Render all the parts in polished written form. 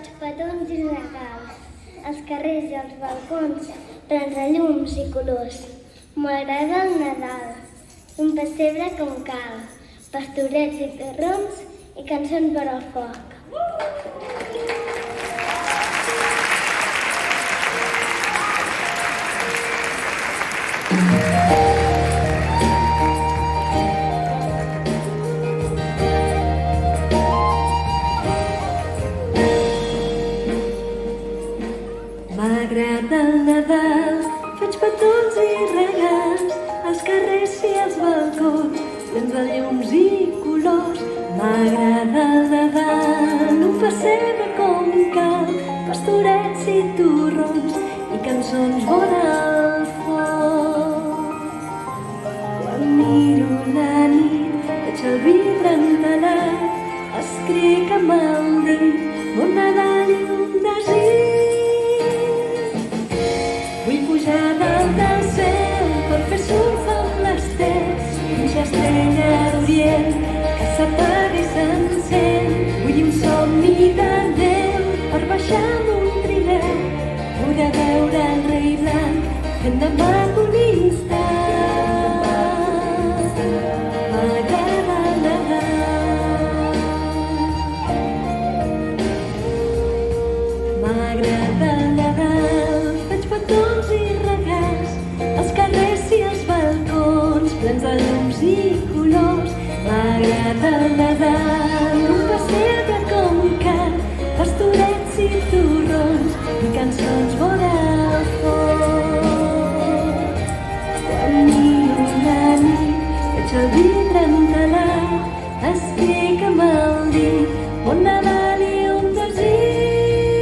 faig petons i regals, als carrers i als balcons, plens de llums i colors. M'agrada el Nadal, un pessebre com cal, pastorets i torrons i cançons per al foc. M'agrada el Nadal, faig petons i regals, als carrers i als balcons, plens de llums i colors. M'agrada el Nadal, un pessebre com cal, pastorets i torrons i cançons vora el foc. Quan miro la nit, veig el vidre entelat, escric amb el dit, bon Nadal i un desig. Vull pujar dalt del cel per fer surf amb l'estel, dins l'estrella d'Orient que s'apaga i s'encén. Vull un somni de Déu per baixar amb un trineu, poder veure el rei blanc fent de maco un instant. M'agrada el Nadal, m'agrada el Nadal, faig petons i regals, als carrers i als balcons, plens de llums i colors. M'agrada el Nadal, un pessebre com cal, pastorets i torrons i cançons vora el foc. Quan miro la nit, veig el vidre entelat, escric amb el dit, bon Nadal i un desig.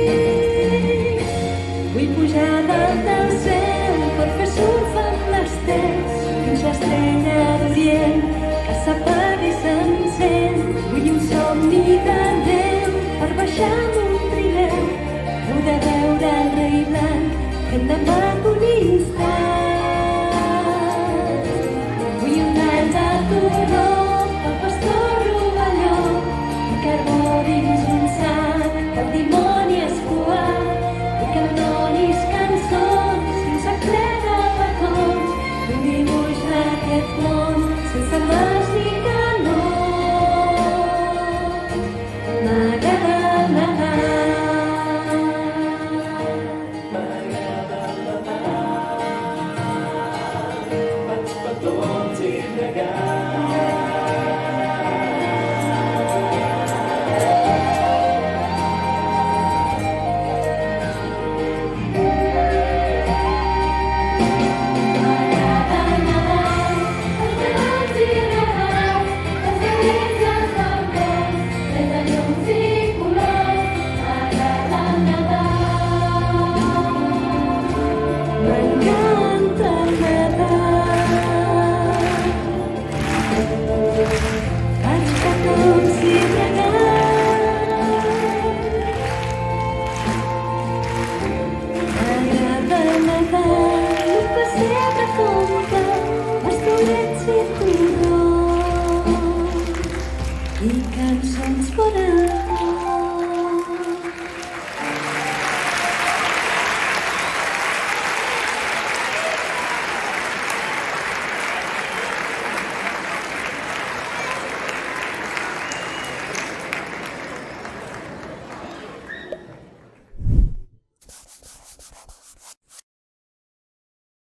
Vull pujar dalt del cel per fer surf amb l'estel, dins l'estrella d'Orient que s'apaga i s'encén. Vull un somni de Déu per baixar amb un trineu, poder veure el rei blanc fent de maco un instant. Vull un all de torró pel pastor rovelló i carbó dins un sac del dimoni escuat, i que em donis cançons sense ple de petons, un dibuix d'aquest món sense mars ni canons. M'agrada el Nadal, m'agrada el Nadal, faig petons i regals. M'encanta el Nadal, faig petons i regals. M'agrada el Nadal, un pessebre com cal, pastorets i torrons i cançons vora el foc.